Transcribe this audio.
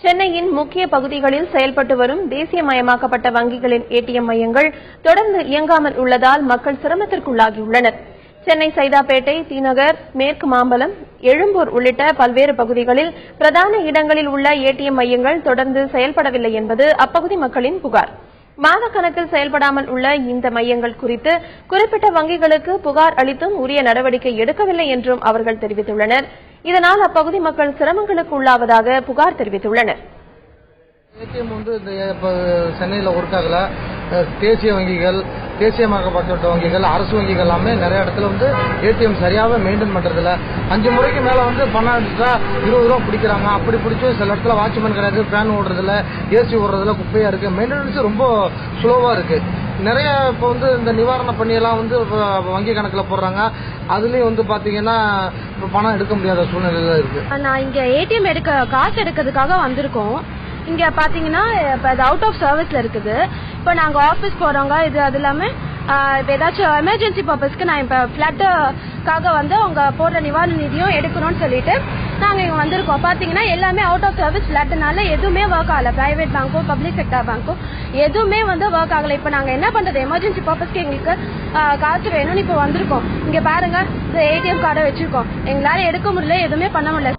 சென்னையின் முக்கிய பகுதிகளில் செயல்பட்டு வரும் தேசியமயமாக்கப்பட்ட வங்கிகளின் ஏடிஎம் மையங்கள் தொடர்ந்து இயங்காமல் உள்ளதால் மக்கள் சிரமத்திற்குள்ளாகியுள்ளனர். சென்னை சைதாப்பேட்டை, தீநகர், மேற்கு மாம்பலம், எழும்பூர் உள்ளிட்ட பல்வேறு பகுதிகளில் பிரதான இடங்களில் உள்ள ஏடிஎம் மையங்கள் தொடர்ந்து செயல்படவில்லை என்பது அப்பகுதி மக்களின் புகார். மாதக்கணக்கில் செயல்படாமல் உள்ள இந்த மையங்கள் குறித்து குறிப்பிட்ட வங்கிகளுக்கு புகார் அளித்தும் உரிய நடவடிக்கை எடுக்கவில்லை என்றும் அவர்கள் தெரிவித்துள்ளனர். இதனால் அப்பகுதி மக்கள் சிரமங்களுக்கு உள்ளாவதாக புகார் தெரிவித்துள்ளனர். ஏடிஎம் சென்னையில் ஒர்க் ஆகல. தேசிய வங்கிகள், தேசியமாக்கப்பட்ட வங்கிகள், அரசு வங்கிகள் எல்லாமே நிறைய இடத்துல ஏடிஎம் சரியாவே மெயின்டைன் பண்றதில்ல. 5 முறைக்கு மேல பணம் எடுத்துட்டா 20 ரூபா பிடிக்கிறாங்க. அப்படி பிடிச்சி சில இடத்துல வாட்ச்மேன் கிடையாது, ஃபேன் ஓடுறதுல, ஏசி ஓடுறதுல குப்பையா இருக்கு. மெயின்டெனன்ஸ் ரொம்ப ஸ்லோவா இருக்கு. நிறைய இப்போ இந்த நிவாரண பணியெல்லாம் வங்கி கணக்குல போடுறாங்க. அதுலயும் பாத்தீங்கன்னா பணம் எடுக்க முடியாத சூழ்நிலையில இருக்கு. நான் இங்க ஏடிஎம் காசு எடுக்கிறதுக்காக வந்திருக்கோம். இங்க பாத்தீங்கன்னா இப்ப அது அவுட் ஆஃப் சர்வீஸ்ல இருக்குது. இப்ப நாங்க ஆபீஸ் போறவங்க அது இல்லாம ஏதாச்சும் எமர்ஜென்சி பர்பஸ்க்கு நான் இப்ப பிளட்டுக்காக அவங்க போடுற நிவாரண நிதியும் எடுக்கணும்னு சொல்லிட்டு நாங்க இங்க வந்திருக்கோம். பாத்தீங்கன்னா எல்லாமே அவுட் ஆஃப் சர்வீஸ் பிளட்னால எதுவுமே ஒர்க் ஆகல. பிரைவேட் பேங்கோ, பப்ளிக் செக்டர் பேங்கோ எதுவுமே ஒர்க் ஆகல. இப்ப நாங்க என்ன பண்றது? எமர்ஜென்சி பர்பஸ்க்கு எங்களுக்கு காசு வேணும்னு இப்ப வந்திருக்கோம். இங்க பாருங்க, ஏடிஎம் கார்டை வச்சிருக்கோம். எங்களால எடுக்க முடியல, எதுவுமே பண்ண முடியல.